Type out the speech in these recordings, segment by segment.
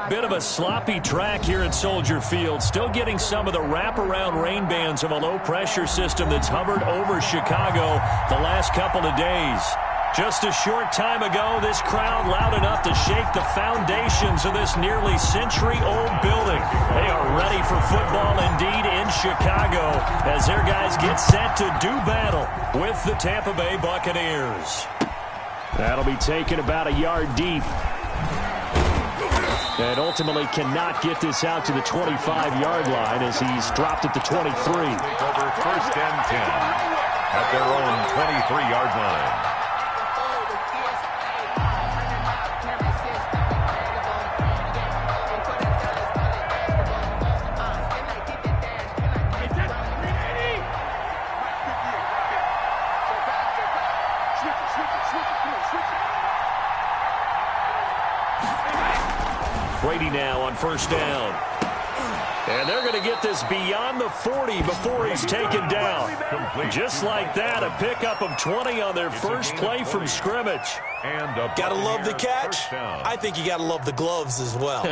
Bit of a sloppy track here at Soldier Field. Still getting some of the wraparound rain bands of a low-pressure system that's hovered over Chicago the last couple of days. Just a short time ago, this crowd loud enough to shake the foundations of this nearly century-old building. They are ready for football indeed in Chicago as their guys get set to do battle with the Tampa Bay Buccaneers. That'll be taken about a yard deep. And ultimately cannot get this out to the 25-yard line as he's dropped at the 23. Take over first and 10 at their own 23-yard line. Brady now on first down. And they're going to get this beyond the 40 before he's taken down. Just like that, a pickup of 20 on their first play from scrimmage. Gotta love the catch. I think you gotta love the gloves as well.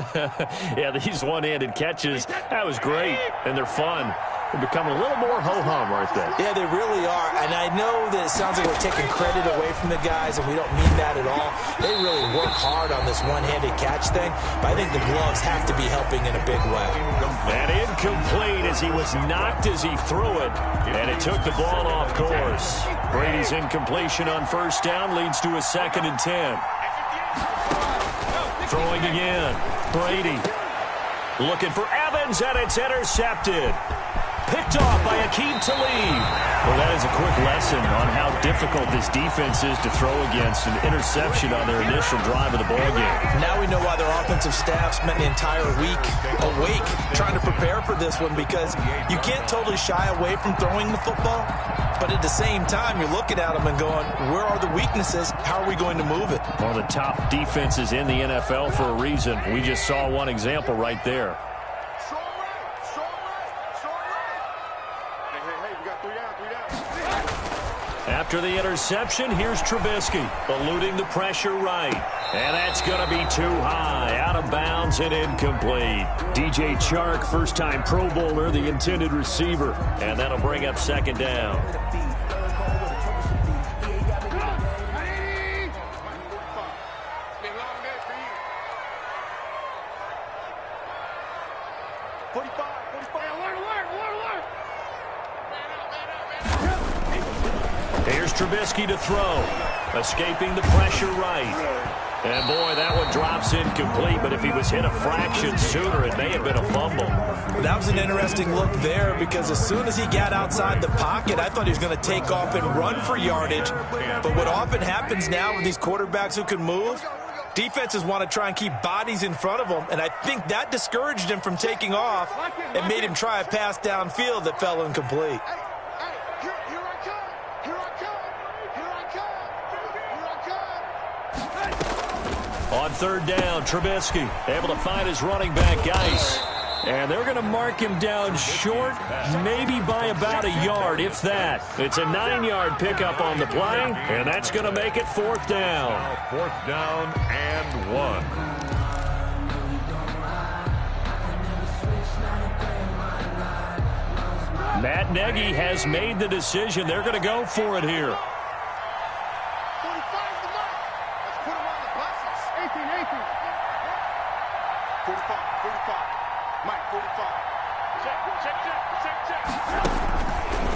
Yeah, these one-handed catches, that was great, and they're fun. They're becoming a little more ho-hum, aren't they? Yeah, they really are. And I know that it sounds like we're taking credit away from the guys, and we don't mean that at all. They really work hard on this one-handed catch thing, but I think the gloves have to be helping in a big way. And incomplete as he was knocked as he threw it, and it took the ball off course. Brady's incompletion on first down leads to a 2nd and 10. Throwing again. Brady looking for Evans, and it's intercepted. Picked off by Akeem Talib. Well, that is a quick lesson on how difficult this defense is to throw against an interception on their initial drive of the ballgame. Now we know why their offensive staff spent the entire week awake trying to prepare for this one, because you can't totally shy away from throwing the football, but at the same time, you're looking at them and going, where are the weaknesses? How are we going to move it? One of the top defenses in the NFL for a reason. We just saw one example right there. After the interception, here's Trubisky, eluding the pressure right. And that's going to be too high, out of bounds and incomplete. DJ Chark, first-time Pro Bowler, the intended receiver. And that'll bring up 2nd down. Here's Trubisky to throw, escaping the pressure right. And, boy, that one drops incomplete, but if he was hit a fraction sooner, it may have been a fumble. That was an interesting look there, because as soon as he got outside the pocket, I thought he was going to take off and run for yardage. But what often happens now with these quarterbacks who can move, defenses want to try and keep bodies in front of them, and I think that discouraged him from taking off and made him try a pass downfield that fell incomplete. On 3rd down, Trubisky able to find his running back, Geis. And they're going to mark him down short, maybe by about a yard, if that. It's a 9-yard pickup on the play, and that's going to make it 4th down. 4th down and 1. Matt Nagy has made the decision. They're going to go for it here.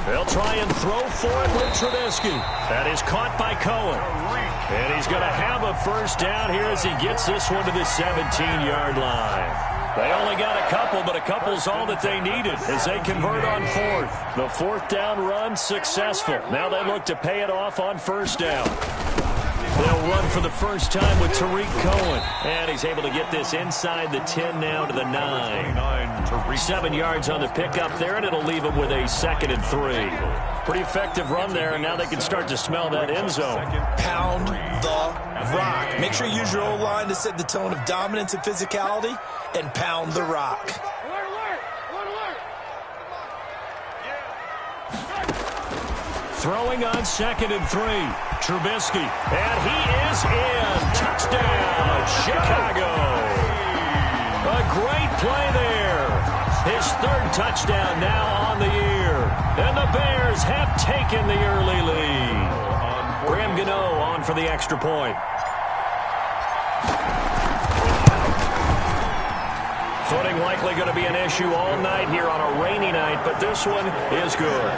They'll try and throw for it with Trubisky. That is caught by Cohen. And he's going to have a first down here as he gets this one to the 17-yard line. They only got a couple, but a couple's all that they needed as they convert on 4th. The 4th down run successful. Now they look to pay it off on first down. They'll run for the first time with Tariq Cohen. And he's able to get this inside the 10 now to the 9. 7 yards on the pickup there, and it'll leave him with a 2nd and 3. Pretty effective run there, and now they can start to smell that end zone. Pound the rock. Make sure you use your O-line to set the tone of dominance and physicality, and pound the rock. Throwing on 2nd and 3. Trubisky. And he is in. Touchdown, Chicago. play there. His third touchdown now on the year. And the Bears have taken the early lead. Graham Gano on for the extra point. Footing likely going to be an issue all night here on a rainy night, but this one is good.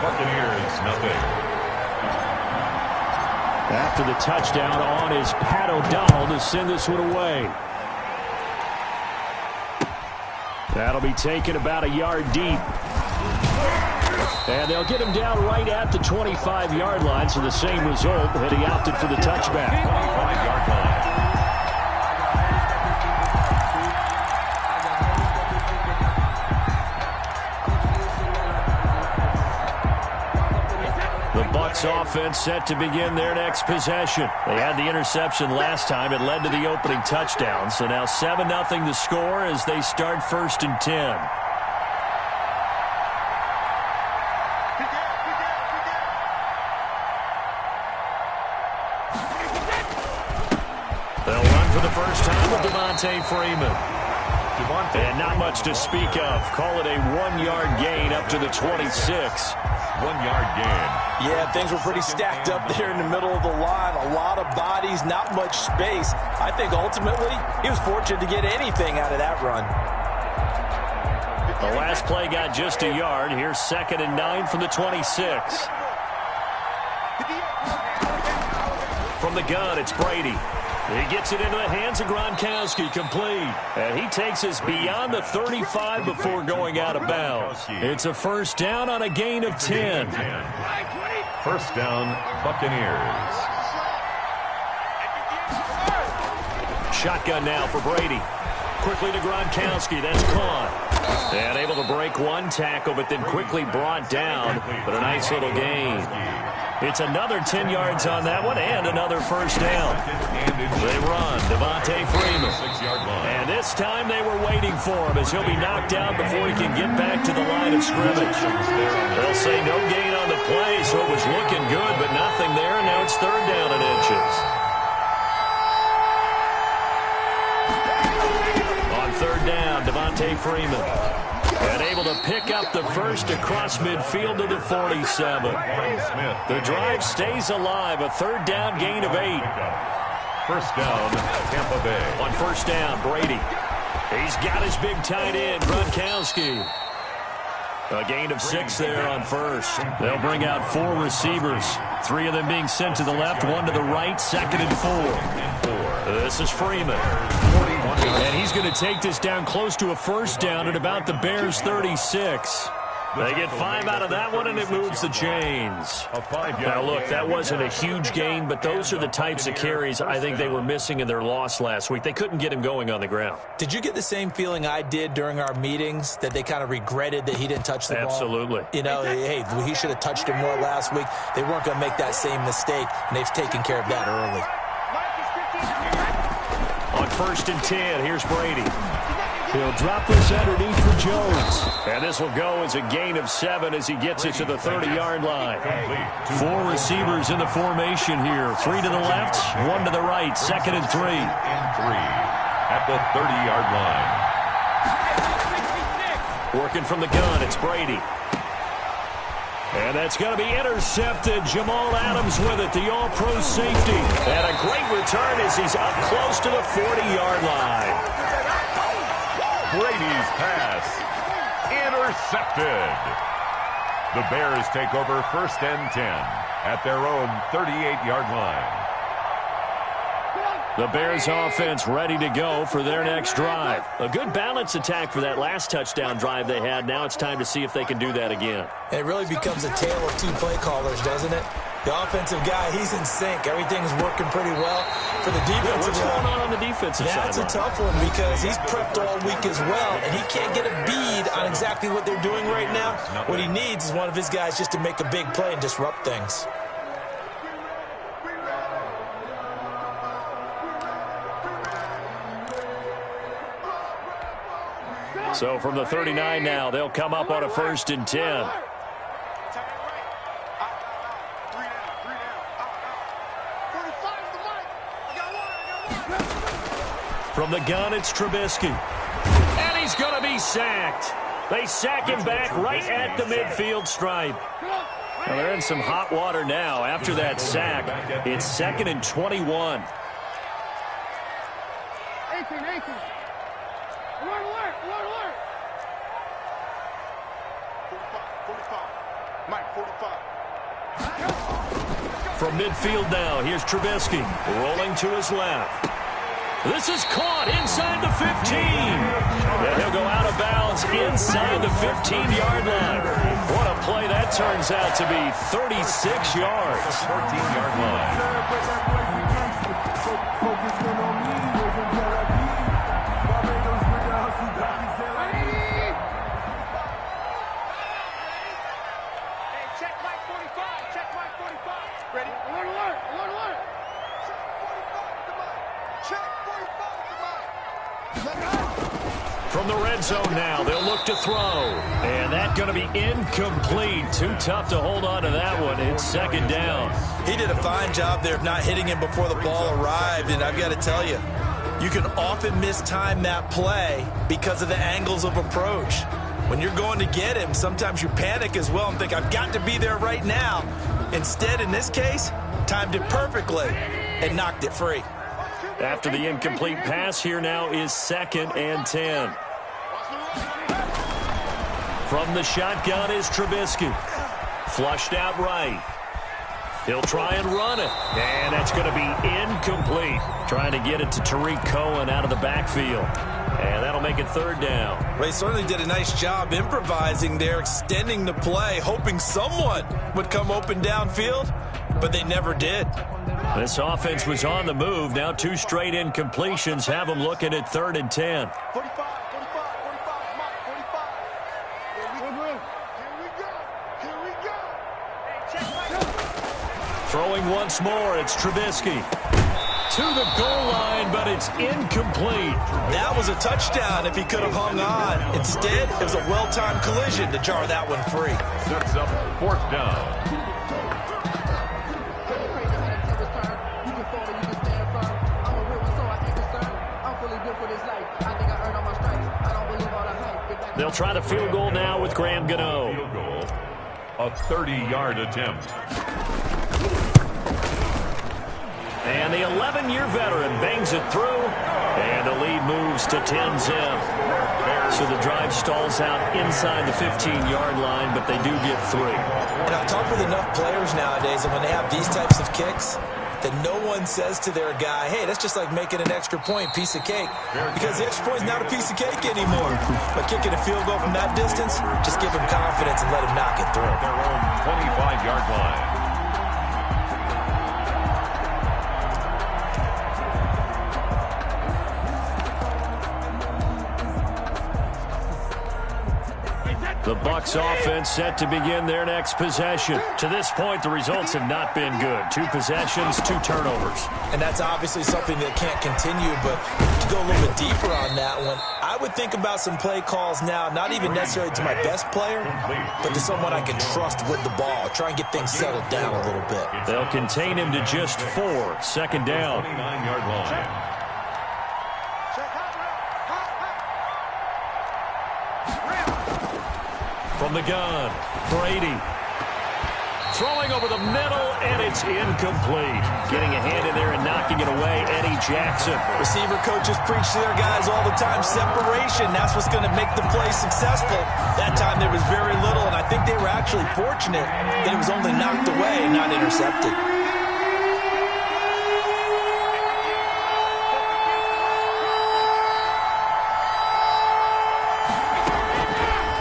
Buccaneers, nothing. After the touchdown on is Pat O'Donnell to send this one away. That'll be taken about a yard deep. And they'll get him down right at the 25-yard line, so the same result, had he opted for the touchback. 25-yard line. The Bucs offense set to begin their next possession. They had the interception last time. It led to the opening touchdown. So now 7-0 the score as they start 1st and 10. They'll run for the first time with Devontae Freeman. And not much to speak of. Call it a 1-yard gain up to the 26. 1-yard gain. Yeah, things were pretty stacked up there in the middle of the line. A lot of bodies, not much space. I think ultimately he was fortunate to get anything out of that run. The last play got just a yard. Here's 2nd and 9 from the 26. From the gun, it's Brady. He gets it into the hands of Gronkowski, complete. And he takes us beyond the 35 before going out of bounds. It's a first down on a gain of 10. First down, Buccaneers. Shotgun now for Brady. Quickly to Gronkowski. That's caught. And able to break one tackle, but then quickly brought down. But a nice little gain. It's another 10 yards on that one and another first down. They run. Devontae Freeman. 6-yard line. And this time they were waiting for him as he'll be knocked out before he can get back to the line of scrimmage. They'll say no gain on the play, so it was looking good, but nothing there. And now it's 3rd down and inches. On 3rd down, Devontae Freeman. And able to pick up the first across midfield to the 47. The drive stays alive. A 3rd down gain of 8. First down, Tampa Bay. On 1st down, Brady. He's got his big tight end, Gronkowski. A gain of 6 there on 1st. They'll bring out 4 receivers. 3 of them being sent to the left, 1 to the right, 2nd and 4. This is Freeman. And he's going to take this down close to a first down at about the Bears' 36. They get 5 out of that one, and it moves the chains. Now, look, that wasn't a huge gain, but those are the types of carries I think they were missing in their loss last week. They couldn't get him going on the ground. Did you get the same feeling I did during our meetings, that they kind of regretted that he didn't touch the ball? Absolutely. You know, hey, he should have touched it more last week. They weren't going to make that same mistake, and they've taken care of that early. On 1st and 10, here's Brady. He'll drop this underneath for Jones. And this will go as a gain of 7 as he gets it to the 30-yard line. 4 receivers in the formation here. 3 to the left, 1 to the right. 2nd and 3. At the 30-yard line. Working from the gun, it's Brady. And that's going to be intercepted. Jamal Adams with it, the all-pro safety. And a great return as he's up close to the 40-yard line. Brady's pass. Intercepted. The Bears take over 1st and 10 at their own 38-yard line. The Bears offense ready to go for their next drive. A good balance attack for that last touchdown drive they had. Now it's time to see if they can do that again. It really becomes a tale of 2 play callers, doesn't it? The offensive guy, he's in sync. Everything's working pretty well. For the defensive what's going on the defensive side? That's a tough one because he's prepped all week as well, and he can't get a bead on exactly what they're doing right now. What he needs is one of his guys just to make a big play and disrupt things. So from the 39 now, they'll come up on a 1st and 10. From the gun, it's Trubisky. he's going to be sacked. They sack him back right at the midfield stripe. Well, they're in some hot water now. After that sack, it's 2nd and 21. 18. Alert. 45. Mike, 45. From midfield now, here's Trubisky rolling to his left. This is caught inside the 15. And he'll go out of bounds inside the 15-yard line. What a play that turns out to be, 36 yards. 14-yard line. From the red zone now, they'll look to throw. And that's going to be incomplete. Too tough to hold on to that one. It's 2nd down. He did a fine job there of not hitting him before the ball arrived. And I've got to tell you, you can often mistime that play because of the angles of approach. When you're going to get him, sometimes you panic as well and think, I've got to be there right now. Instead, in this case, timed it perfectly and knocked it free. After the incomplete pass, here now is 2nd and 10. From the shotgun is Trubisky. Flushed out right. He'll try and run it. And that's going to be incomplete. Trying to get it to Tariq Cohen out of the backfield. And that'll make it 3rd down. Ray certainly did a nice job improvising there, extending the play, hoping someone would come open downfield, but they never did. This offense was on the move. Now 2 straight incompletions have them looking at 3rd and 10. 45. Mike, 45. Here we go. Throwing once more, it's Trubisky. To the goal line, but it's incomplete. That was a touchdown if he could have hung on. Instead, it was a well-timed collision to jar that one free. Sets up 4th down. They'll try the field goal now with Graham Gano. Field goal, a 30-yard attempt. And the 11-year veteran bangs it through, and the lead moves to 10-zip. So the drive stalls out inside the 15-yard line, but they do get 3. And I've talked with enough players nowadays, and when they have these types of kicks, that no one says to their guy, hey, that's just like making an extra point, piece of cake. Because the extra point is not a piece of cake anymore. But kicking a field goal from that distance, just give him confidence and let him knock it through. Their own 25-yard line. The Bucs offense set to begin their next possession. To this point, the results have not been good. 2 possessions, 2 turnovers. And that's obviously something that can't continue, but to go a little bit deeper on that one, I would think about some play calls now, not even necessarily to my best player, but to someone I can trust with the ball. Try and get things settled down a little bit. They'll contain him to just 4. 2nd down. 29-yard line. From the gun, Brady. Throwing over the middle, and it's incomplete. Getting a hand in there and knocking it away, Eddie Jackson. Receiver coaches preach to their guys all the time, separation. That's what's going to make the play successful. That time there was very little, and I think they were actually fortunate that it was only knocked away and not intercepted.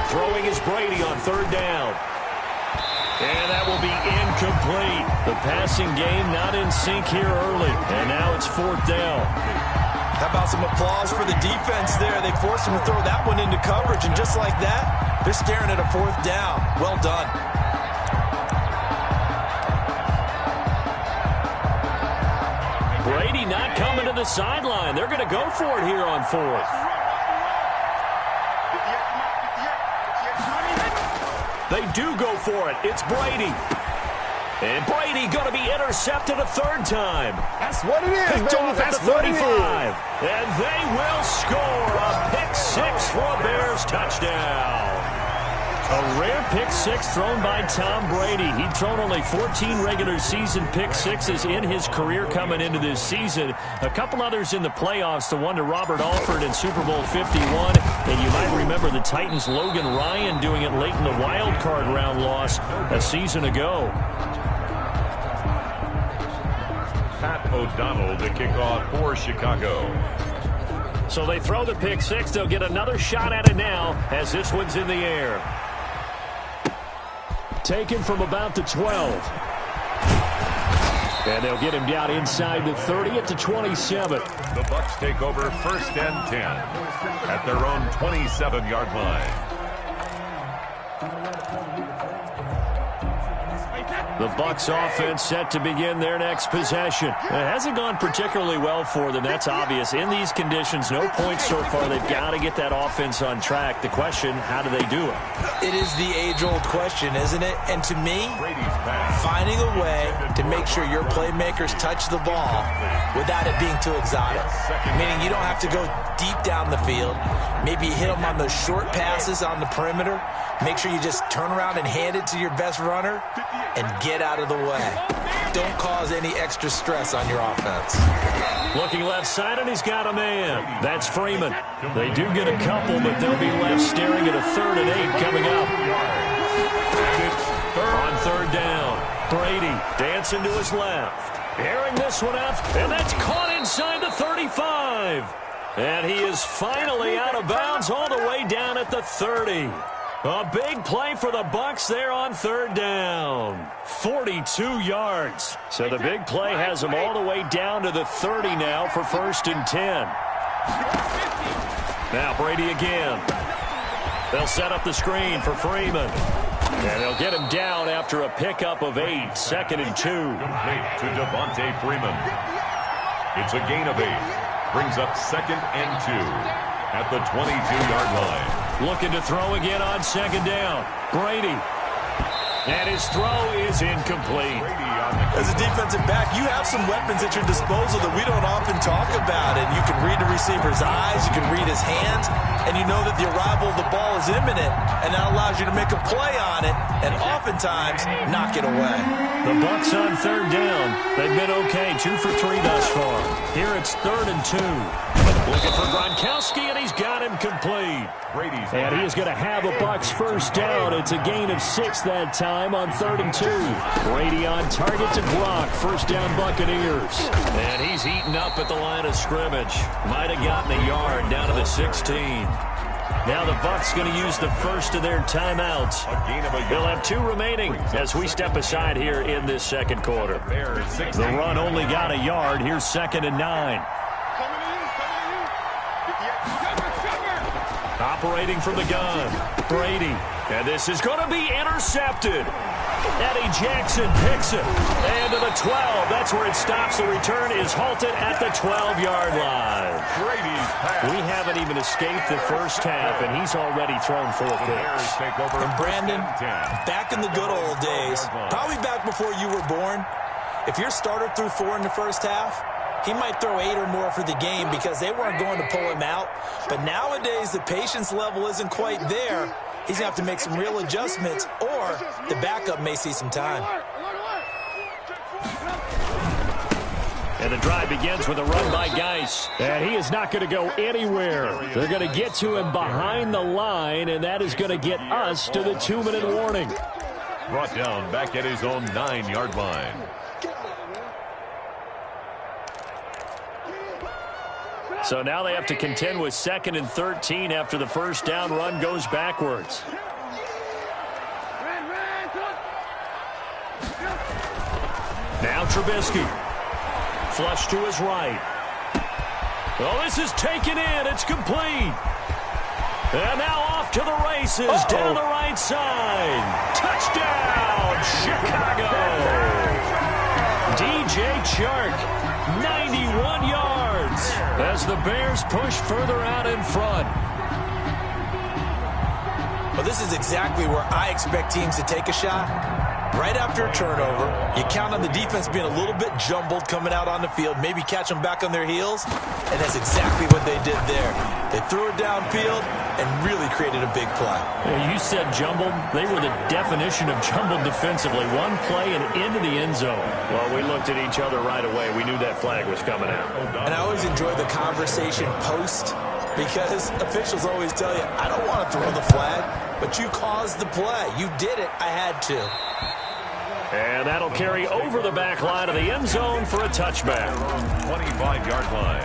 Throwing is Brady on 3rd down. And that will be incomplete. The passing game not in sync here early. And now it's 4th down. How about some applause for the defense there? They forced him to throw that one into coverage, and just like that, they're staring at a 4th down. Well done. Brady not coming to the sideline. They're going to go for it here on 4th. They do go for it. It's Brady. And Brady going to be intercepted a 3rd time. That's what it is, Picked off at the 35. And they will score a pick 6 for a first touchdown. A rare pick six thrown by Tom Brady. He'd thrown only 14 regular season pick sixes in his career coming into this season. A couple others in the playoffs, the one to Robert Alford in Super Bowl 51. And you might remember the Titans' Logan Ryan doing it late in the wild card round loss a season ago. Pat O'Donnell to kick off for Chicago. So they throw the pick six. They'll get another shot at it now as this one's in the air. Taken from about the 12. And they'll get him down inside the 30 at the 27. The Bucs take over first and 10 at their own 27-yard line. The Bucs offense set to begin their next possession. It hasn't gone particularly well for them. That's obvious. In these conditions, no points so far. They've got to get that offense on track. The question, how do they do it? It is the age-old question, isn't it? And to me, finding a way to make sure your playmakers touch the ball without it being too exotic. Meaning you don't have to go deep down the field. Maybe you hit them on those short passes on the perimeter. Make sure you just turn around and hand it to your best runner and get out of the way. Don't cause any extra stress on your offense. Looking left side, and he's got a man. That's Freeman. They do get a couple, but they'll be left staring at a 3rd and 8 coming up. On 3rd down, Brady dancing to his left. Airing this one out, and that's caught inside the 35. And he is finally out of bounds all the way down at the 30. A big play for the Bucs there on 3rd down. 42 yards. So the big play has them all the way down to the 30 now for 1st and 10. Now Brady again. They'll set up the screen for Freeman. And they'll get him down after a pickup of 8. 2nd and 2. Complete to Devontae Freeman. It's a gain of 8. Brings up 2nd and 2 at the 22-yard line. Looking to throw again on 2nd down. Brady. And his throw is incomplete. As a defensive back, you have some weapons at your disposal that we don't often talk about. And you can read the receiver's eyes, you can read his hands, and you know that the arrival of the ball is imminent, and that allows you to make a play on it and oftentimes knock it away. The Bucs on 3rd down. They've been okay, 2 for 3 thus far. Here it's 3rd and 2. Looking for Gronkowski, and he's got him complete. And he is going to have a Bucs first down. It's a gain of 6 that time on 3rd and 2. Brady on target to Gronk. First down Buccaneers. And he's eaten up at the line of scrimmage. Might have gotten a yard down to the 16. Now the Bucs going to use the first of their timeouts. They'll have 2 remaining as we step aside here in this 2nd quarter. The run only got a yard. Here's 2nd and 9. Operating from the gun, Brady. And this is going to be intercepted. Eddie Jackson picks it. And to the 12. That's where it stops. The return is halted at the 12-yard line. We haven't even escaped the first half, and he's already thrown 4 picks. And Brandon, back in the good old days, probably back before you were born, if your starter threw 4 in the first half, he might throw 8 or more for the game because they weren't going to pull him out. But nowadays, the patience level isn't quite there. He's going to have to make some real adjustments, or the backup may see some time. And the drive begins with a run by Geis. And he is not going to go anywhere. They're going to get to him behind the line, and that is going to get us to the 2-minute warning. Brought down back at his own 9-yard line. So now they have to contend with 2nd and 13 after the first down run goes backwards. Now Trubisky. Flush to his right. Oh, this is taken in. It's complete. And now off to the races. Down the right side. Touchdown, Chicago. DJ Chark, 91 yards. As the Bears push further out in front. Well, this is exactly where I expect teams to take a shot. Right after a turnover, you count on the defense being a little bit jumbled coming out on the field, maybe catch them back on their heels, and that's exactly what they did there. They threw it downfield, and really created a big play. You said jumbled. They were the definition of jumbled defensively. One play and into the end zone. Well, we looked at each other right away. We knew that flag was coming out. And I always enjoy the conversation post, because officials always tell you, I don't want to throw the flag, but you caused the play. You did it. I had to. And that'll carry over the back line of the end zone for a touchback. 25-yard line.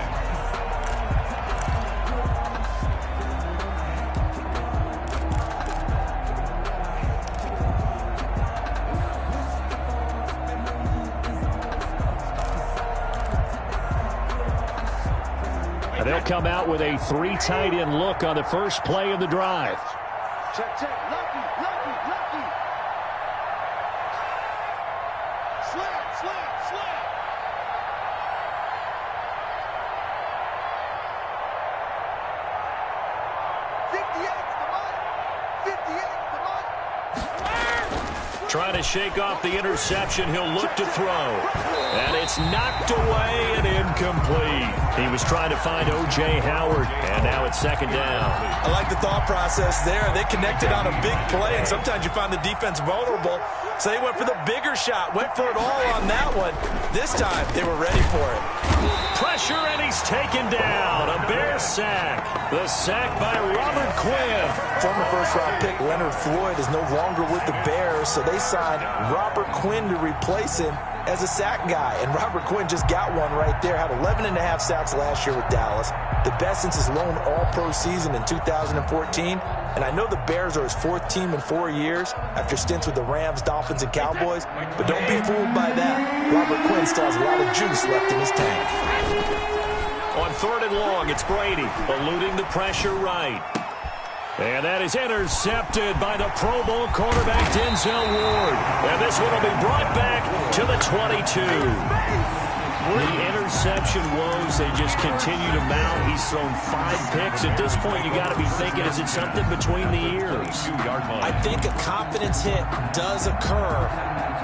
And they'll come out with a 3 tight end look on the first play of the drive. Check, check. Lucky. Slant. 58 to Mike. Trying to shake off the interception. He'll look to throw. And it's knocked away and incomplete. He was trying to find O.J. Howard. And now it's second down. I like the thought process there. They connected on a big play, and sometimes you find the defense vulnerable. So they went for the bigger shot, went for it all on that one. This time, they were ready for it. Pressure, and he's taken down. A Bear sack. The sack by Robert Quinn. Former first-round pick Leonard Floyd is no longer with the Bears, so they signed Robert Quinn to replace him as a sack guy. And Robert Quinn just got one right there. Had 11.5 sacks last year with Dallas. The best since his lone all-pro season in 2014. And I know the Bears are his 4th team in 4 years after stints with the Rams, Dolphins, and Cowboys. But don't be fooled by that. Robert Quinn still has a lot of juice left in his tank. On 3rd and long, it's Brady eluding the pressure right. And that is intercepted by the Pro Bowl quarterback Denzel Ward. And this one will be brought back to the 22. The interception woes, they just continue to mount. He's thrown 5 picks. At this point, you got to be thinking, is it something between the ears? I think a confidence hit does occur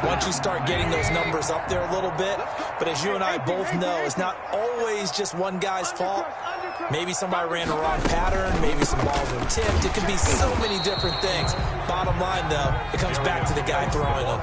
once you start getting those numbers up there a little bit. But as you and I both know, it's not always just one guy's fault. Maybe somebody ran the wrong pattern. Maybe some balls were tipped. It could be so many different things. Bottom line, though, it comes back to the guy throwing them.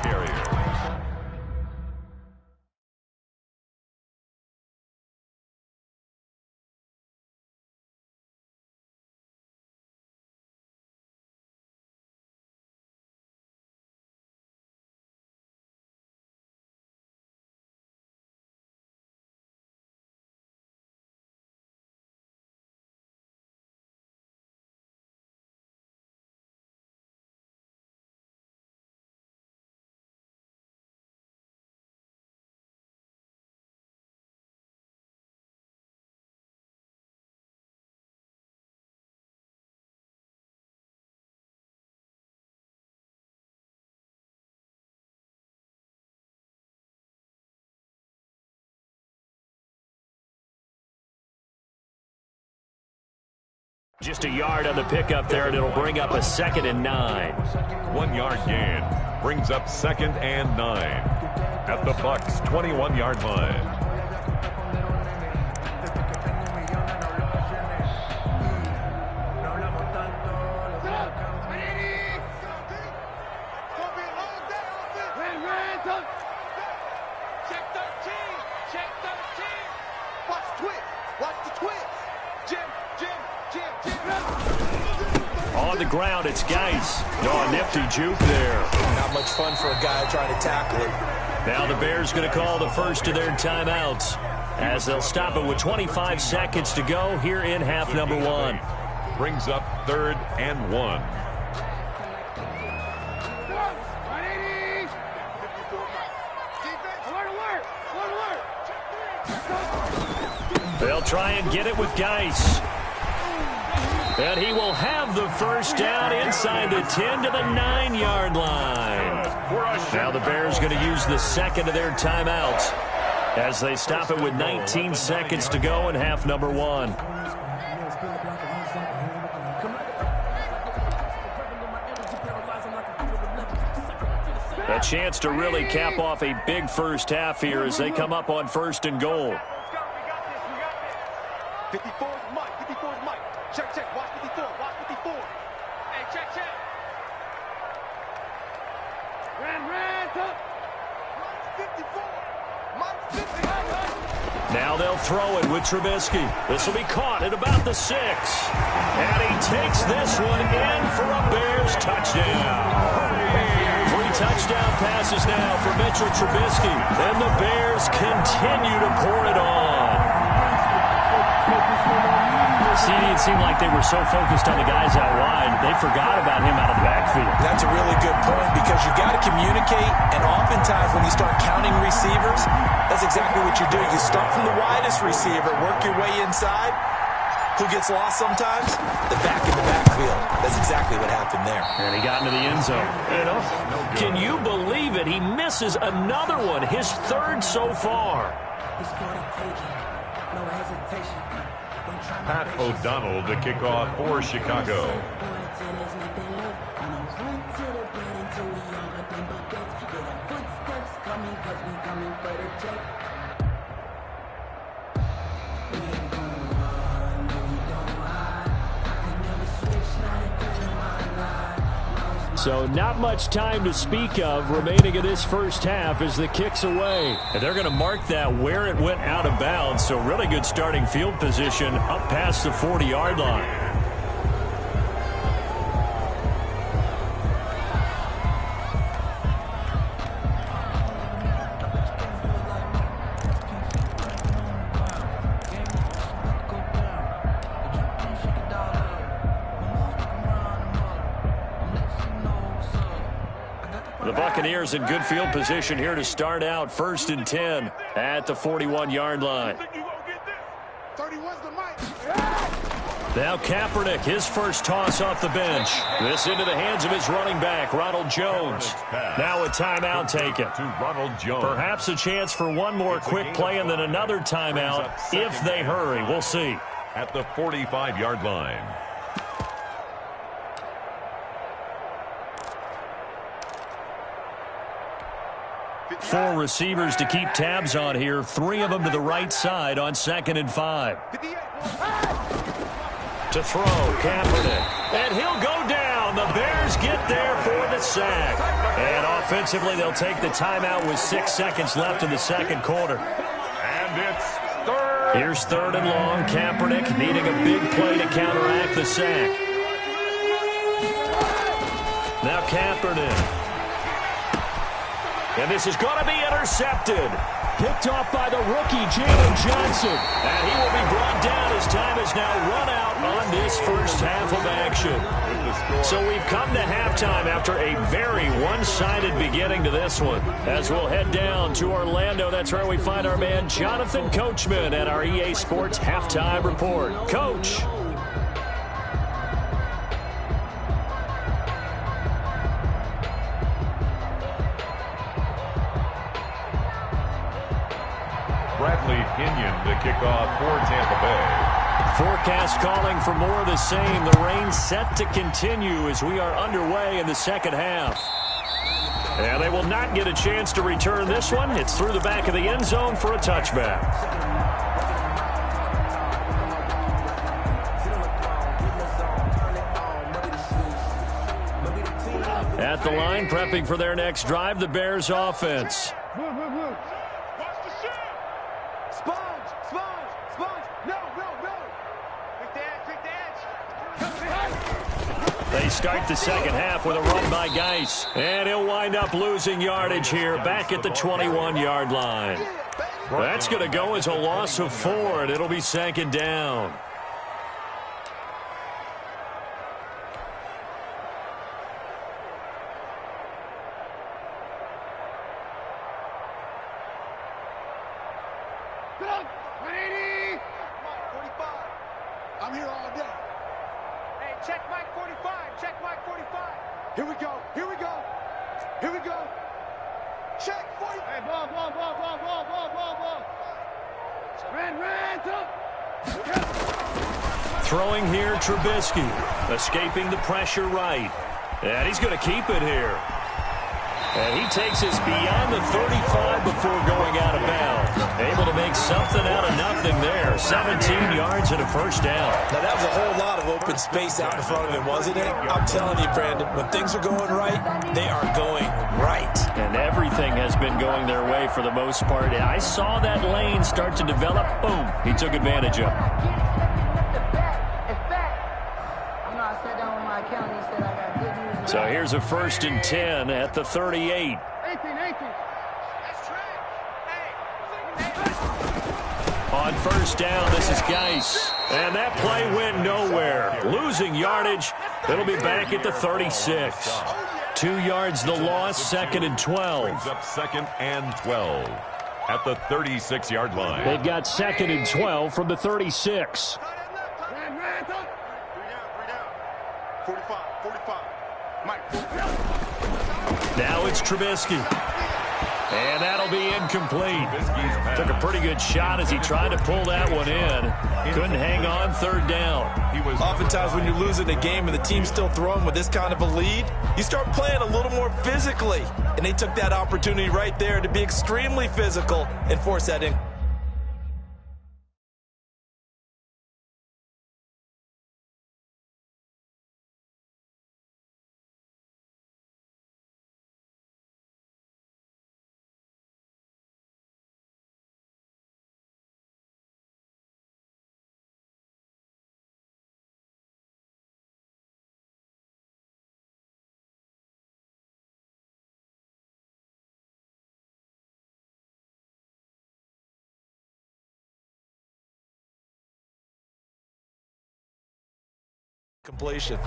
Just a yard on the pickup there, and it'll bring up a 2nd and 9. 1-yard gain brings up 2nd and 9 at the Bucs' 21-yard line. On the ground, it's Geis. Oh, a nifty juke there. Not much fun for a guy trying to tackle him. Now the Bears going to call the first of their timeouts as they'll stop it with 25 seconds to go here in half number 1. Brings up 3rd and 1. They'll try and get it with Geis. And he will have the first down inside the 10 to the 9-yard line. Now the Bears going to use the 2nd of their timeouts as they stop it with 19 seconds to go in half number 1. A chance to really cap off a big first half here as they come up on 1st and goal. 54 is Mike. Check. Watch 54. Now they'll throw it with Trubisky. This will be caught at about the 6. And he takes this one in for a Bears touchdown. 3 touchdown passes now for Mitchell Trubisky. And the Bears continue to pour it on. It seemed like they were so focused on the guys out wide, they forgot about him out of the backfield. That's a really good point because you've got to communicate, and oftentimes when you start counting receivers, that's exactly what you do. You start from the widest receiver, work your way inside. Who gets lost sometimes? The back in the backfield. That's exactly what happened there. And he got into the end zone. Can you believe it? He misses another one, his 3rd so far. Pat O'Donnell to kick off for Chicago. So not much time to speak of remaining in this first half as the kick's away. And they're going to mark that where it went out of bounds. So really good starting field position up past the 40-yard line. The Buccaneers in good field position here to start out 1st and 10 at the 41-yard line. Now Kaepernick, his first toss off the bench. This into the hands of his running back, Ronald Jones. Now a timeout taken. To Ronald Jones. Perhaps a chance for one more quick play and then another timeout if they hurry. We'll see. At the 45-yard line. 4 receivers to keep tabs on here. 3 of them to the right side on 2nd and 5. To throw, Kaepernick. And he'll go down. The Bears get there for the sack. And offensively, they'll take the timeout with 6 seconds left in the 2nd quarter. And it's 3rd. Here's 3rd and long. Kaepernick needing a big play to counteract the sack. Now Kaepernick. And this is going to be intercepted. Picked off by the rookie, Jalen Johnson. And he will be brought down as time is now run out on this first half of action. So we've come to halftime after a very one-sided beginning to this one. As we'll head down to Orlando, that's where we find our man Jonathan Coachman at our EA Sports Halftime Report. Coach. Bradley Pinion to kick off for Tampa Bay. Forecast calling for more of the same. The rain set to continue as we are underway in the 2nd half. And they will not get a chance to return this one. It's through the back of the end zone for a touchback. At the line, prepping for their next drive, the Bears offense. They start the 2nd half with a run by Geis. And he'll wind up losing yardage here back at the 21-yard line. That's going to go as a loss of 4, and it'll be 2nd down. I'm here all day. Hey, check Mike 45. Check Mike 45. Here we go. Here we go. Here we go. Check 45. Hey, ball. Ran, Throwing here, Trubisky. Escaping the pressure right. And he's going to keep it here. And he takes us beyond the 35 before going out of bounds. Able to make something out of nothing there. 17 yards and a first down. Now, that was a whole lot of open space out in front of him, wasn't it? I'm telling you, Brandon, when things are going right, they are going right. And everything has been going their way for the most part. I saw that lane start to develop. Boom. He took advantage of it. So here's a 1st and 10 at the 38. On first down, this is Geis. And that play went nowhere. Losing yardage. It'll be back at the 36. 2 yards the loss, 2nd and 12. Brings up 2nd and 12 at the 36-yard line. They've got 2nd and 12 from the 36. 45. Now it's Trubisky. And that'll be incomplete. Took a pretty good shot as he tried to pull that one in. Couldn't hang on, 3rd down. Oftentimes when you're losing a game and the team's still throwing with this kind of a lead, you start playing a little more physically. And they took that opportunity right there to be extremely physical and force that in. Completion.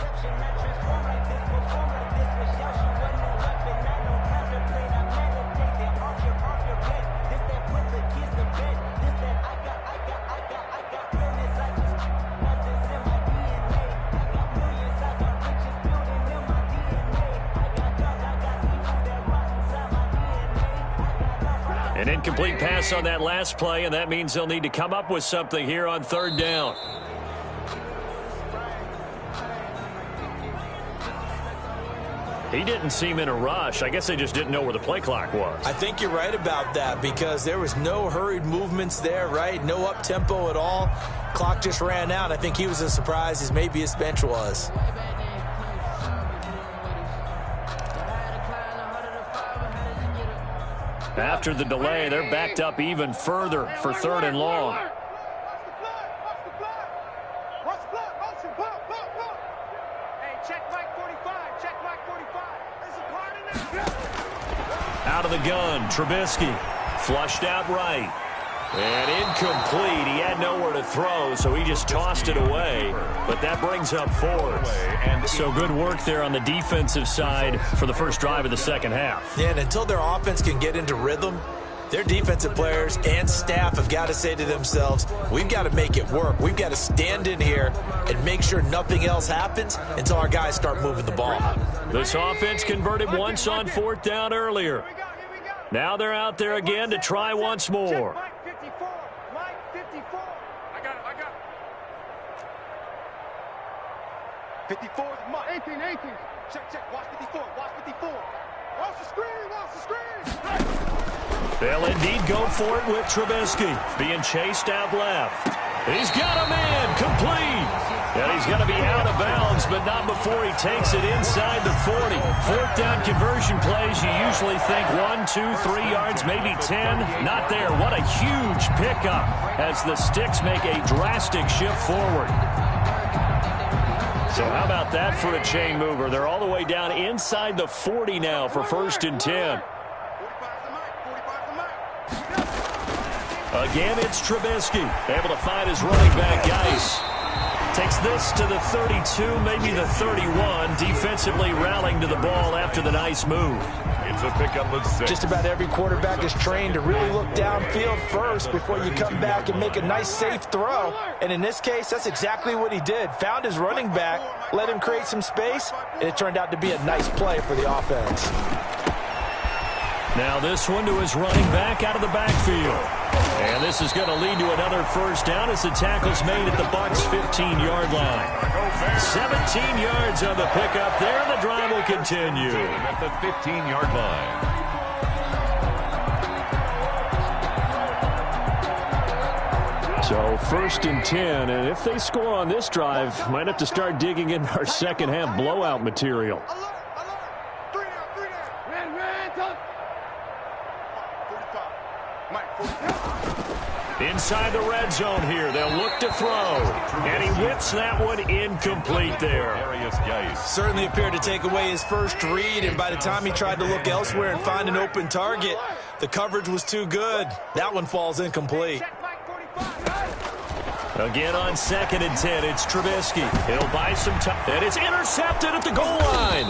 An incomplete pass on that last play, and that means they'll need to come up with something here on 3rd down. He didn't seem in a rush. I guess they just didn't know where the play clock was. I think you're right about that because there was no hurried movements there, right? No up-tempo at all. Clock just ran out. I think he was as surprised as maybe his bench was. After the delay, they're backed up even further for 3rd and long. Out of the gun, Trubisky. Flushed out right. And incomplete. He had nowhere to throw, so he just tossed it away. But that brings up 4th. So good work there on the defensive side for the first drive of the 2nd half. Yeah, and until their offense can get into rhythm, their defensive players and staff have got to say to themselves, we've got to make it work. We've got to stand in here and make sure nothing else happens until our guys start moving the ball. This offense converted once on 4th down earlier. Now they're out there again to try once more. Mike 54. Mike 54. I got it. 54 is Mike. 18. Check. Watch 54. Watch 54. Watch the screen. They'll indeed go for it with Trubisky. Being chased out left. He's got a man complete. And he's going to be out of bounds, but not before he takes it inside the 40. 4th down conversion plays, you usually think 1, 2, 3 yards, maybe 10. Not there. What a huge pickup as the sticks make a drastic shift forward. So how about that for a chain mover? They're all the way down inside the 40 now for 1st and 10. Again, it's Trubisky. Able to find his running back, Geis. Takes this to the 32, maybe the 31. Defensively rallying to the ball after the nice move. It's a pickup of 6. Just about every quarterback is trained to really look downfield first before you come back and make a nice, safe throw. And in this case, that's exactly what he did. Found his running back, let him create some space, and it turned out to be a nice play for the offense. Now this one to his running back out of the backfield. And this is going to lead to another 1st down as the tackle's made at the Bucs' 15-yard line. 17 yards on the pickup there, and the drive will continue. At the 15-yard line. So 1st and 10, and if they score on this drive, might have to start digging in our second half blowout material. Inside the red zone here, they'll look to throw, and he whips that one incomplete there. Certainly appeared to take away his first read, and by the time he tried to look elsewhere and find an open target, the coverage was too good. That one falls incomplete. Again on 2nd and 10, it's Trubisky. He'll buy some time, and it's intercepted at the goal line.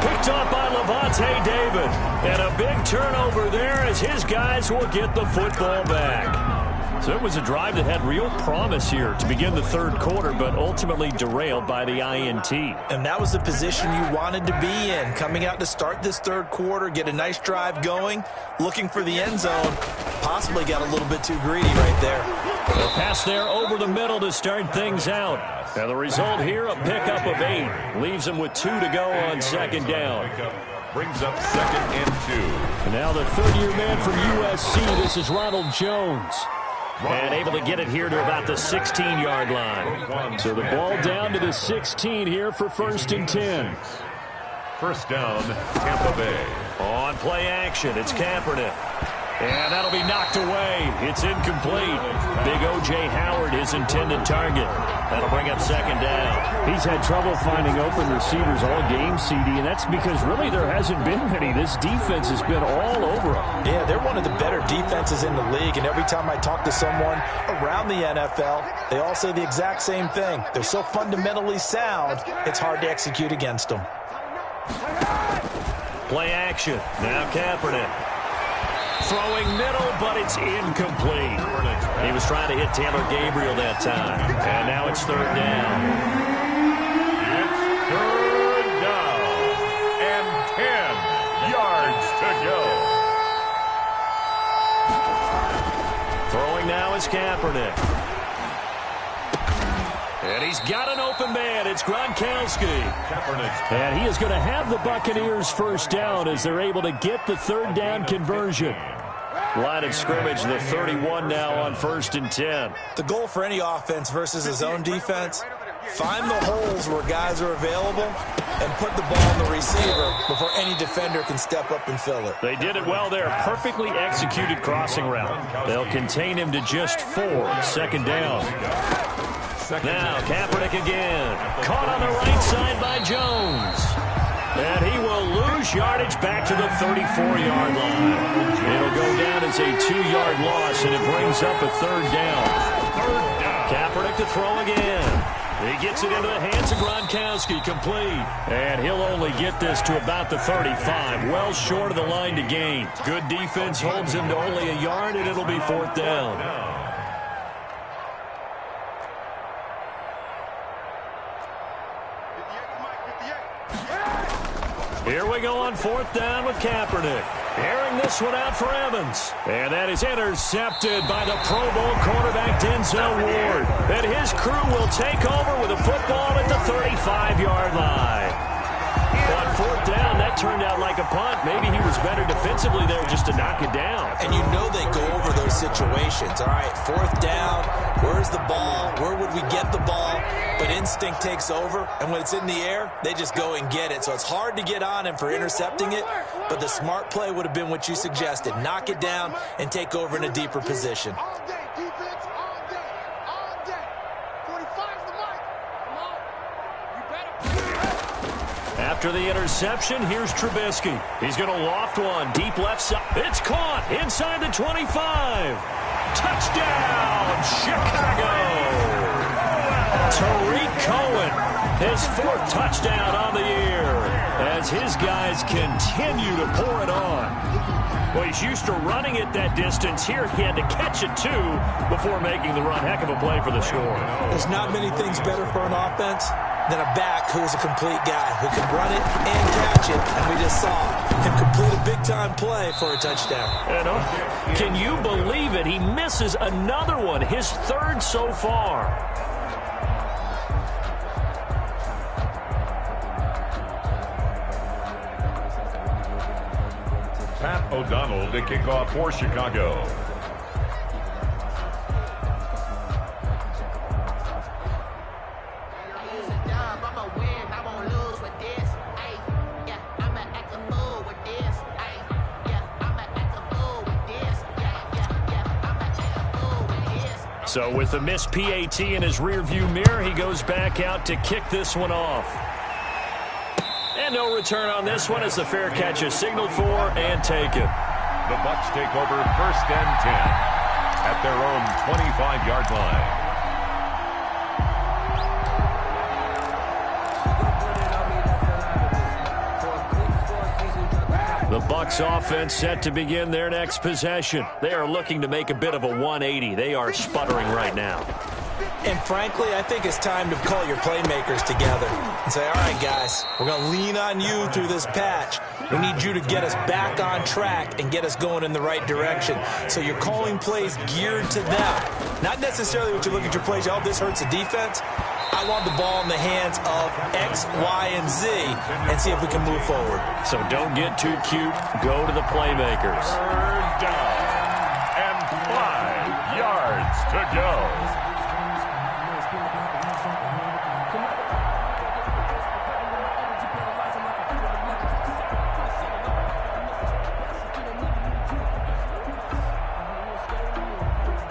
Picked up by Levante David, and a big turnover there as his guys will get the football back. So it was a drive that had real promise here to begin the 3rd quarter, but ultimately derailed by the INT. And that was the position you wanted to be in, coming out to start this 3rd quarter, get a nice drive going, looking for the end zone. Possibly got a little bit too greedy right there. The pass there over the middle to start things out. And the result here, a pickup of 8. Leaves him with 2 to go on 2nd down. Brings up 2nd and 2. And now the 3rd-year man for USC, this is Ronald Jones. And able to get it here to about the 16-yard line. So the ball down to the 16 here for 1st and 10. 1st down, Tampa Bay. On play action, it's Kaepernick. And that'll be knocked away. It's incomplete. Big O.J. Howard, his intended target. That'll bring up 2nd down. He's had trouble finding open receivers all game, CD, and that's because really there hasn't been many. This defense has been all over him. Yeah, they're one of the better defenses in the league, and every time I talk to someone around the NFL, they all say the exact same thing. They're so fundamentally sound, it's hard to execute against them. Play action. Now Kaepernick. Throwing middle, but it's incomplete. He was trying to hit Taylor Gabriel that time. And now it's 3rd down. It's 3rd down. And 10 yards to go. Throwing now is Kaepernick. And he's got an open man. It's Gronkowski. And he is going to have the Buccaneers 1st down as they're able to get the 3rd down conversion. Line of scrimmage, the 31 now on 1st and 10. The goal for any offense versus his own defense, find the holes where guys are available and put the ball on the receiver before any defender can step up and fill it. They did it well there. Perfectly executed crossing route. They'll contain him to just 4. 2nd down. Now Kaepernick again. Caught on the right side by Jones. And he will lose yardage back to the 34-yard line. It'll go down as a 2-yard loss, and it brings up a 3rd down. Kaepernick to throw again. He gets it into the hands of Gronkowski, complete. And he'll only get this to about the 35, well short of the line to gain. Good defense holds him to only a yard, and it'll be 4th down. Here we go on 4th down with Kaepernick. Airing this one out for Evans. And that is intercepted by the Pro Bowl quarterback Denzel Ward. And his crew will take over with a football at the 35-yard line. On 4th down, that turned out like a punt. Maybe he was better defensively there just to knock it down. And you know they go over those situations. All right, 4th down, where's the ball? Where would we get the ball? But instinct takes over, and when it's in the air, they just go and get it. So it's hard to get on him for intercepting it, but the smart play would have been what you suggested. Knock it down and take over in a deeper position. All day, defense, all day, all day. 45's the mic. Come on. You better. After the interception, here's Trubisky. He's going to loft one deep left side. It's caught inside the 25. Touchdown, Chicago. Tariq Cohen, his 4th touchdown on the year as his guys continue to pour it on. Well, he's used to running it that distance. Here he had to catch it, too, before making the run. Heck of a play for the score. There's not many things better for an offense than a back who's a complete guy who can run it and catch it, and we just saw him complete a big-time play for a touchdown. And, can you believe it? He misses another one, his 3rd so far. Pat O'Donnell to kick off for Chicago. So with the missed PAT in his rearview mirror, he goes back out to kick this one off. And no return on this one as the fair catch is signaled for and taken. The Bucs take over 1st and 10 at their own 25-yard line. The Bucs offense set to begin their next possession. They are looking to make a bit of a 180. They are sputtering right now. And frankly, I think it's time to call your playmakers together and say, all right, guys, we're going to lean on you through this patch. We need you to get us back on track and get us going in the right direction. So you're calling plays geared to them. Not necessarily what you look at your plays, oh, this hurts the defense. I want the ball in the hands of X, Y, and Z and see if we can move forward. So don't get too cute. Go to the playmakers. 3rd down and 5 yards to go.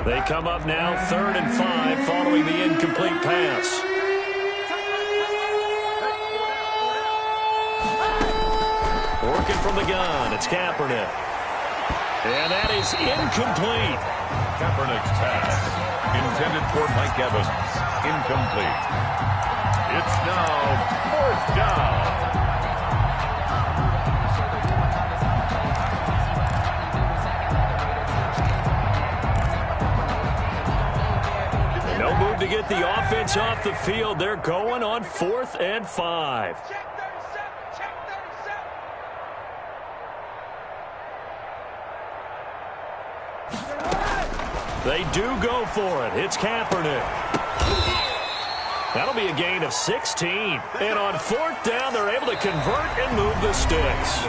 They come up now 3rd and 5 following the incomplete pass. Working from the gun, it's Kaepernick. And that is incomplete. Kaepernick's pass, intended for Mike Evans, incomplete. It's now 4th down. No move to get the offense off the field. They're going on 4th and 5. They do go for it. It's Kaepernick. That'll be a gain of 16. And on 4th down, they're able to convert and move the sticks.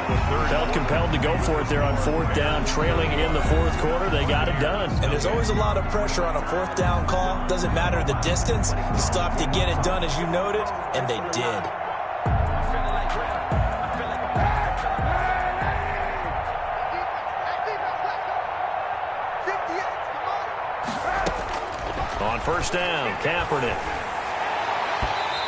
Felt compelled to go for it there on 4th down, trailing in the 4th quarter. They got it done. And there's always a lot of pressure on a 4th down call. Doesn't matter the distance. You still have to get it done, as you noted, and they did. On 1st down, Kaepernick.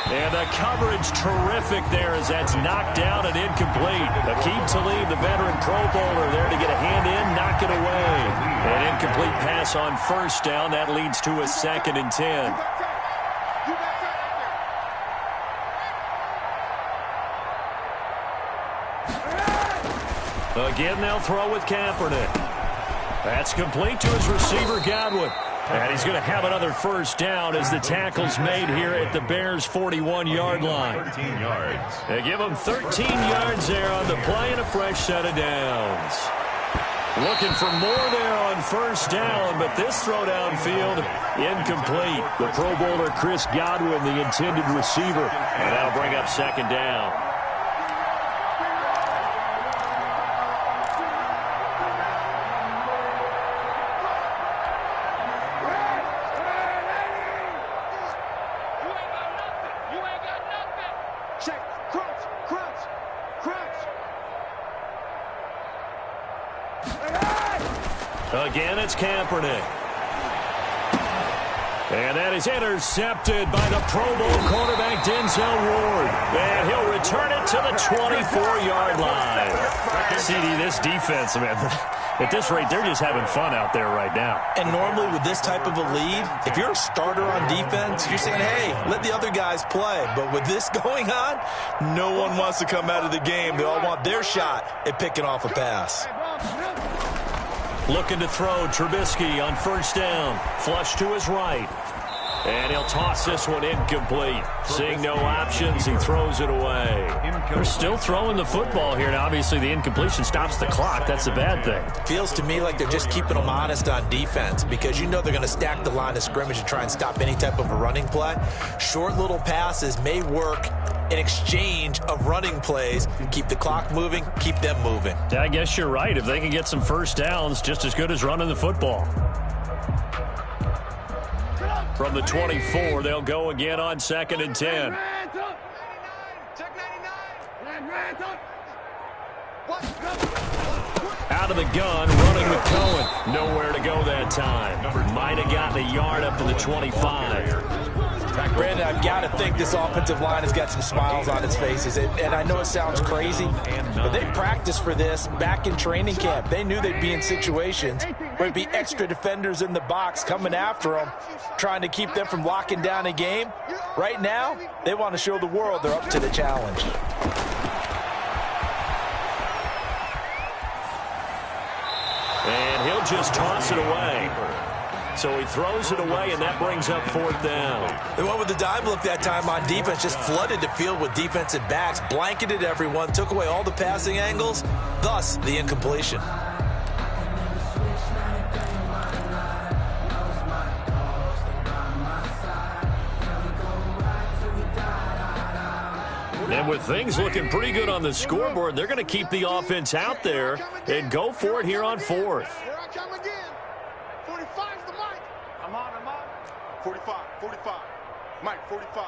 And the coverage terrific there as that's knocked down and incomplete. Akeem Talib, the veteran Pro Bowler, there to get a hand in, knock it away. An incomplete pass on 1st down. That leads to a 2nd and 10. Again, they'll throw with Kaepernick. That's complete to his receiver, Godwin. And he's going to have another 1st down as the tackle's made here at the Bears' 41-yard line. 13 yards. They give him 13 yards there on the play and a fresh set of downs. Looking for more there on 1st down, but this throw downfield, incomplete. The Pro Bowler Chris Godwin, the intended receiver. And that'll bring up 2nd down. Again, it's Kaepernick. And that is intercepted by the Pro Bowl quarterback, Denzel Ward. And he'll return it to the 24-yard line. CD, this defense, man, at this rate, they're just having fun out there right now. And normally with this type of a lead, if you're a starter on defense, you're saying, hey, let the other guys play. But with this going on, no one wants to come out of the game. They all want their shot at picking off a pass. Looking to throw, Trubisky on 1st down. Flush to his right. And he'll toss this one incomplete. Seeing no options, he throws it away. They're still throwing the football here. Now, obviously, the incompletion stops the clock. That's a bad thing. Feels to me like they're just keeping them honest on defense because you know they're going to stack the line of scrimmage and try and stop any type of a running play. Short little passes may work in exchange of running plays. Keep the clock moving, keep them moving. Yeah, I guess you're right. If they can get some 1st downs, just as good as running the football. From the 24, they'll go again on 2nd and 10. Check 99. Out of the gun, running with Cohen. Nowhere to go that time. Might have gotten a yard up to the 25. Brandon, I've got to think this offensive line has got some smiles on its faces. And I know it sounds crazy, but they practiced for this back in training camp. They knew they'd be in situations where there'd be extra defenders in the box coming after them, trying to keep them from locking down a game. Right now, they want to show the world they're up to the challenge. And he'll just toss it away. So he throws it away, and that brings up 4th down. They went with the dive look that time on defense, just flooded the field with defensive backs, blanketed everyone, took away all the passing angles, thus the incompletion. And with things looking pretty good on the scoreboard, they're going to keep the offense out there and go for it here on 4th. Here I come again. 45's the mic. I'm on. 45. Mike, 45.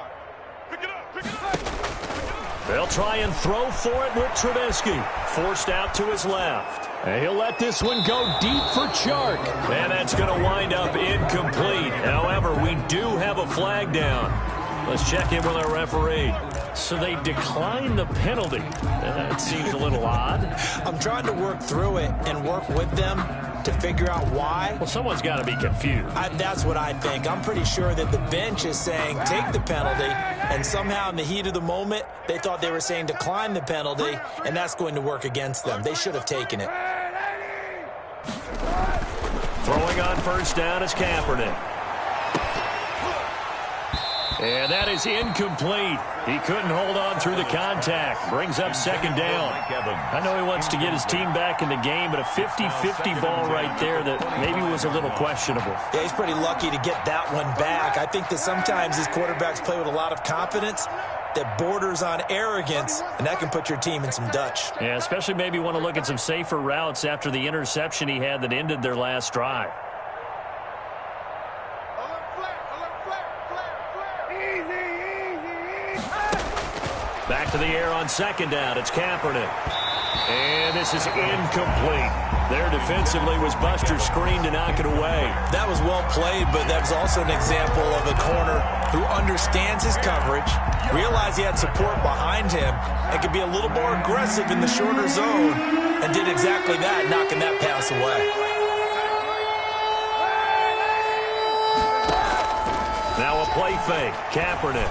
Pick it up. They'll try and throw for it with Trubisky. Forced out to his left. And he'll let this one go deep for Chark. And that's going to wind up incomplete. However, we do have a flag down. Let's check in with our referee. So they declined the penalty. That seems a little odd. I'm trying to work through it and work with them to figure out why. Well, someone's got to be confused. That's what I think. I'm pretty sure that the bench is saying take the penalty, and somehow in the heat of the moment, they thought they were saying decline the penalty, and that's going to work against them. They should have taken it. Throwing on 1st down is Kaepernick. And that is incomplete. He couldn't hold on through the contact. Brings up 2nd down. I know he wants to get his team back in the game, but a 50-50 ball right there that maybe was a little questionable. Yeah, he's pretty lucky to get that one back. I think that sometimes these quarterbacks play with a lot of confidence that borders on arrogance, and that can put your team in some Dutch. Yeah, especially maybe want to look at some safer routes after the interception he had that ended their last drive. Back to the air on 2nd down. It's Kaepernick. And this is incomplete. There defensively was Buster screen to knock it away. That was well played, but that was also an example of a corner who understands his coverage, realized he had support behind him, and could be a little more aggressive in the shorter zone, and did exactly that, knocking that pass away. Now a play fake. Kaepernick.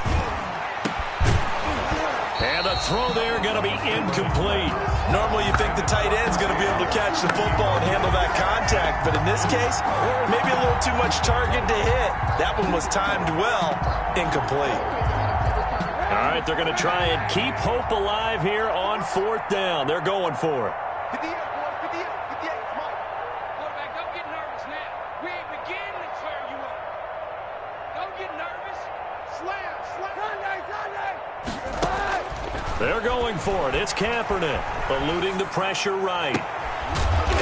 And the throw there going to be incomplete. Normally you think the tight end's going to be able to catch the football and handle that contact, but in this case, maybe a little too much target to hit. That one was timed well, incomplete. All right, they're going to try and keep hope alive here on 4th down. They're going for it. 58, boys, 58, 58. Come on. Quarterback, don't get nervous now. We ain't beginning to tear you up. Don't get nervous. Slam. Sunday. They're going for it. It's Kaepernick, eluding the pressure right.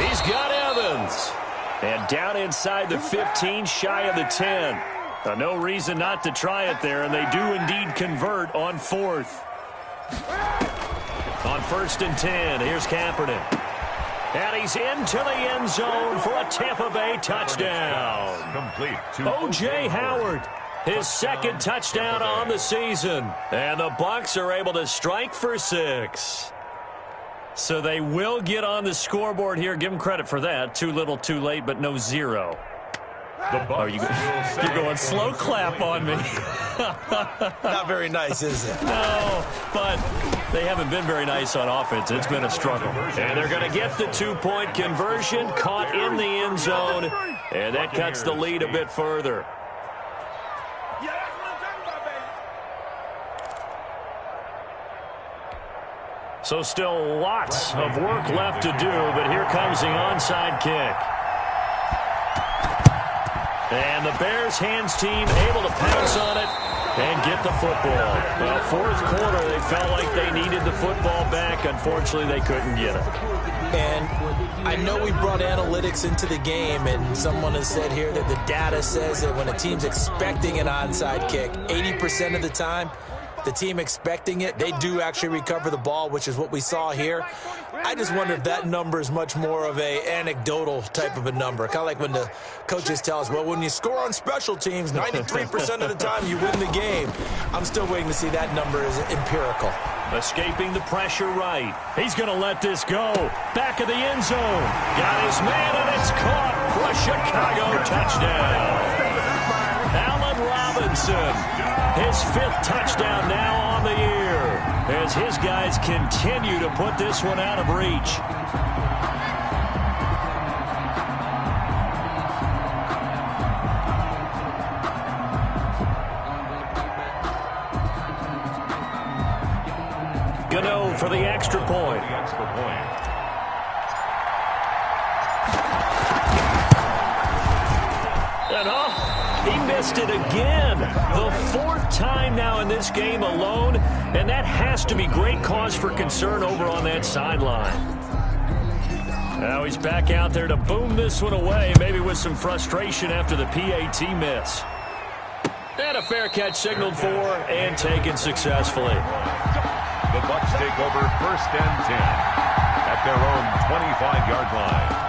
He's got Evans. And down inside the 15, shy of the 10. No reason not to try it there, and they do indeed convert on 4th. On 1st and 10, here's Kaepernick. And he's into the end zone for a Tampa Bay touchdown. Complete. O.J. Howard. His 2nd touchdown on the season. And the Bucs are able to strike for 6. So they will get on the scoreboard here. Give them credit for that. Too little, too late, but no 0. You're going slow clap on me. Not very nice, is it? No, but they haven't been very nice on offense. It's been a struggle. And they're going to get the 2-point conversion, caught in the end zone, and that cuts the lead a bit further. So still lots of work left to do, but here comes the onside kick. And the Bears hands team able to pounce on it and get the football. Well, 4th quarter, they felt like they needed the football back. Unfortunately, they couldn't get it. And I know we brought analytics into the game, and someone has said here that the data says that when a team's expecting an onside kick, 80% of the time, the team expecting it, they do actually recover the ball, which is what we saw here. I just wonder if that number is much more of a anecdotal type of a number. Kind of like when the coaches tell us, well, when you score on special teams, 93% of the time you win the game. I'm still waiting to see that number is empirical. Escaping the pressure right. He's going to let this go. Back of the end zone. Got his man, and it's caught for a Chicago touchdown. Allen Robinson, his 5th touchdown now on the year, as his guys continue to put this one out of reach. Gano for the extra point. And he missed it again. The 4th time now in this game alone, and that has to be great cause for concern over on that sideline. Now he's back out there to boom this one away, maybe with some frustration after the PAT miss. And a fair catch signaled for and taken successfully. The Bucs take over 1st and 10 at their own 25-yard line.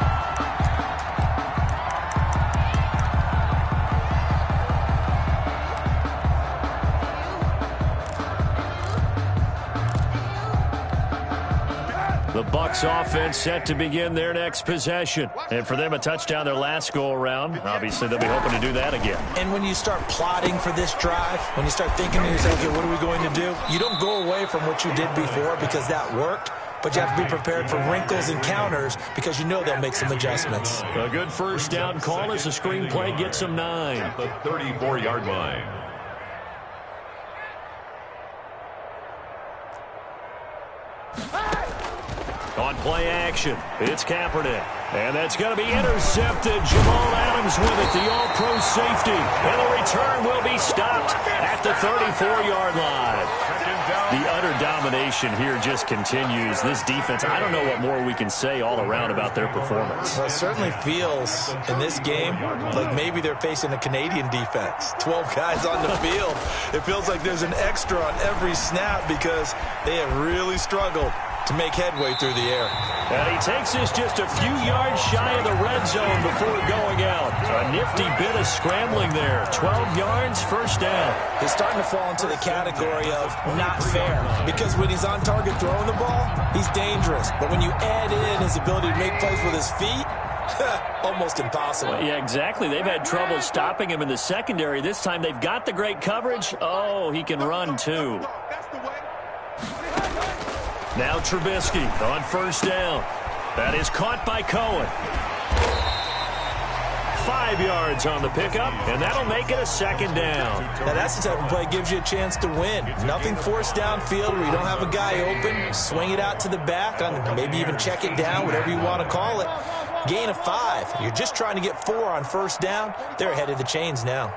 The Bucs offense set to begin their next possession. And for them, a touchdown their last go-around. Obviously, they'll be hoping to do that again. And when you start plotting for this drive, when you start thinking to yourself, okay, what are we going to do? You don't go away from what you did before because that worked, but you have to be prepared for wrinkles and counters because you know they'll make some adjustments. A good first down call as the screenplay gets them 9. At the 34-yard line. On play action, it's Kaepernick. And that's going to be intercepted. Jamal Adams with it, the all-pro safety. And the return will be stopped at the 34-yard line. The utter domination here just continues. This defense, I don't know what more we can say all around about their performance. Well, it certainly feels in this game like maybe they're facing a Canadian defense. 12 guys on the field. It feels like there's an extra on every snap because they have really struggled to make headway through the air. And he takes this just a few yards shy of the red zone before going out. A nifty bit of scrambling there. 12 yards, first down. He's starting to fall into the category of not fair because when he's on target throwing the ball, he's dangerous. But when you add in his ability to make plays with his feet, almost impossible. Well, yeah, exactly. They've had trouble stopping him in the secondary. This time they've got the great coverage. Oh, he can run too. Now Trubisky on first down. That is caught by Cohen. 5 yards on the pickup, and that'll make it a second down. Now that's the type of play that gives you a chance to win. Nothing forced downfield where you don't have a guy open. Swing it out to the back, maybe even check it down, whatever you want to call it. Gain of 5. You're just trying to get 4 on first down. They're ahead of the chains now.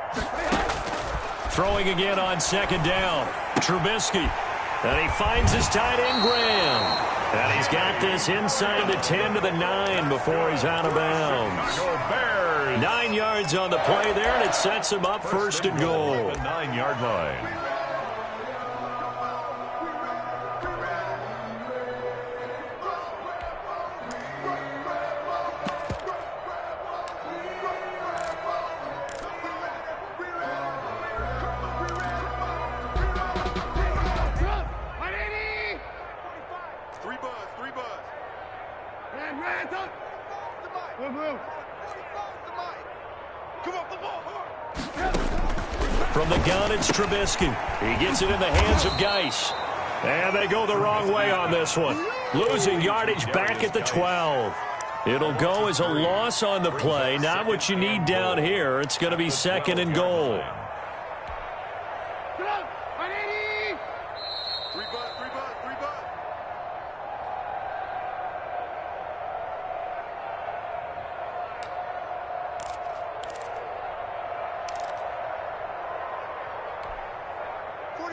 Throwing again on second down. Trubisky. And he finds his tight end, Graham. And he's got this inside the 10 to the 9 before he's out of bounds. 9 yards on the play there, and it sets him up first and goal. The 9-yard line. From the gun, it's Trubisky. He gets it in the hands of Geis. And they go the wrong way on this one. Losing yardage back at the 12. It'll go as a loss on the play. Not what you need down here. It's going to be second and goal.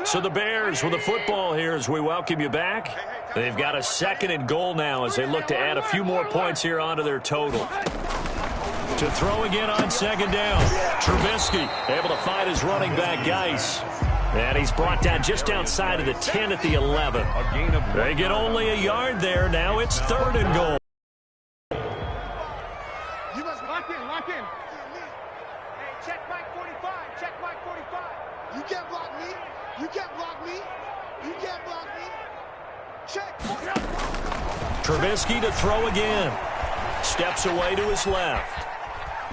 So the Bears with the football here as we welcome you back. They've got a second and goal now as they look to add a few more points here onto their total. To throw again on second down. Trubisky able to find his running back, Geis. And he's brought down just outside of the 10 at the 11. They get only a yard there. Now it's 3rd and goal. You must lock in, lock in. Hey, check Mike 45, check Mike 45. You can't block me. You can't block me. You can't block me. Check. Trubisky to throw again. Steps away to his left.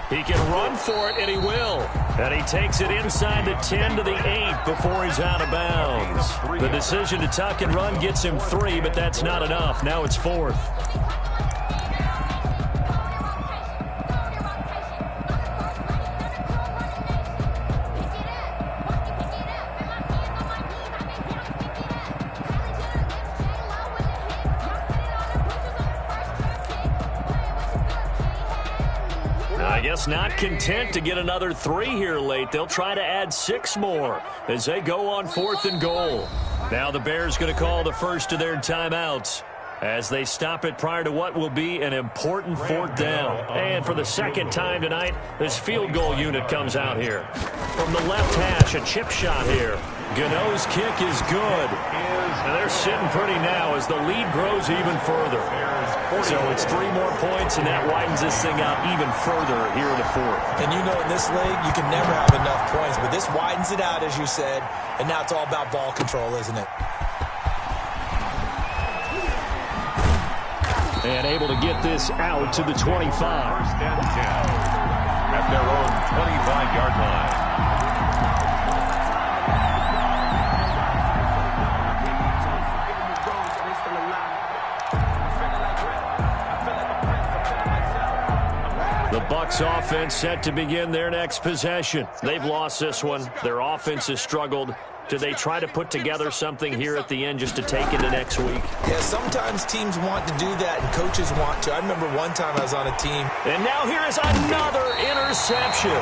He can run for it, and he will. And he takes it inside the 10 to the 8 before he's out of bounds. The decision to tuck and run gets him 3, but that's not enough. Now it's 4th. Not content to get another 3 here late. They'll try to add 6 more as they go on 4th and goal. Now the Bears going to call the first of their timeouts as they stop it prior to what will be an important 4th down. And for the 2nd time tonight, this field goal unit comes out here. From the left hash, a chip shot here. Gano's kick is good. And they're sitting pretty now as the lead grows even further. So it's 3 more points, and that widens this thing out even further here in the 4th. And you know in this league, you can never have enough points, but this widens it out, as you said, and now it's all about ball control, isn't it? And able to get this out to the 25. 1st and 10 at their own 25-yard line. The Bucs offense set to begin their next possession. They've lost this one. Their offense has struggled. Do they try to put together something here at the end just to take into next week? Yeah, sometimes teams want to do that and coaches want to. I remember one time I was on a team. And now here is another interception.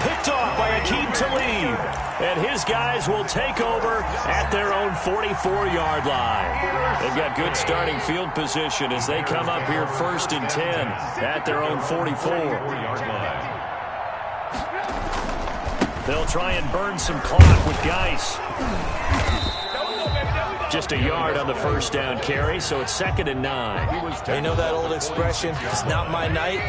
Picked off by Aqib Talib. And his guys will take over at their own 44-yard line. They've got good starting field position as they come up here 1st and 10 at their own 44-yard line. They'll try and burn some clock with Geis. Just a yard on the 1st down carry, so it's 2nd and 9. You know that old expression, it's not my night?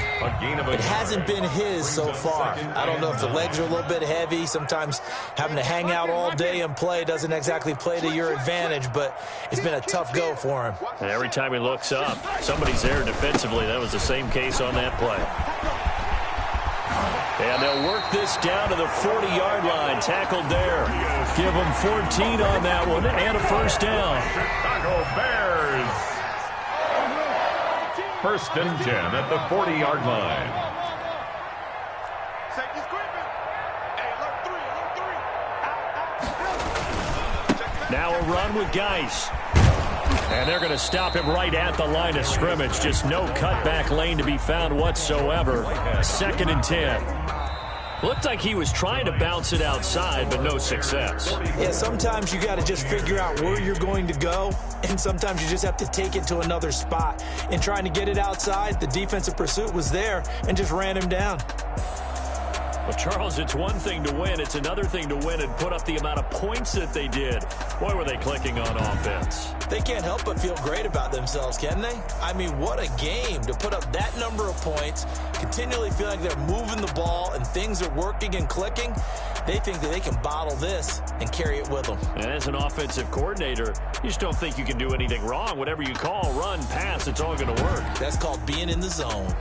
It hasn't been his so far. I don't know if the legs are a little bit heavy. Sometimes having to hang out all day and play doesn't exactly play to your advantage, but it's been a tough go for him. And every time he looks up, somebody's there defensively. That was the same case on that play. And they'll work this down to the 40-yard line. Tackled there. Give them 14 on that one and a 1st down. Chicago Bears. 1st and 10 at the 40-yard line. Now a run with Geis. And they're going to stop him right at the line of scrimmage. Just no cutback lane to be found whatsoever. 2nd and 10. Looked like he was trying to bounce it outside, but no success. Yeah, sometimes you got to just figure out where you're going to go, and sometimes you just have to take it to another spot. In trying to get it outside, the defensive pursuit was there and just ran him down. Well, Charles, it's one thing to win. It's another thing to win and put up the amount of points that they did. Boy, were they clicking on offense. They can't help but feel great about themselves, can they? I mean, what a game to put up that number of points, continually feel like they're moving the ball and things are working and clicking. They think that they can bottle this and carry it with them. And as an offensive coordinator, you just don't think you can do anything wrong. Whatever you call, run, pass, it's all going to work. That's called being in the zone.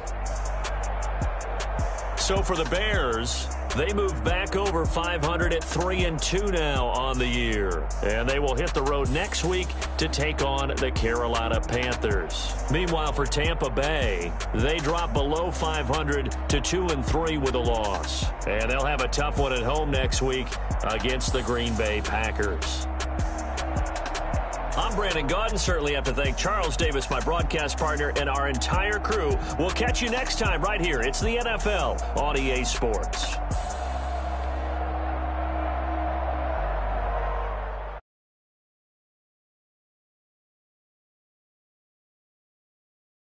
So for the Bears, they move back over 500 at 3-2 now on the year. And they will hit the road next week to take on the Carolina Panthers. Meanwhile, for Tampa Bay, they drop below 500 to 2-3 with a loss. And they'll have a tough one at home next week against the Green Bay Packers. I'm Brandon Gaudin. Certainly have to thank Charles Davis, my broadcast partner, and our entire crew. We'll catch you next time right here. It's the NFL on EA Sports.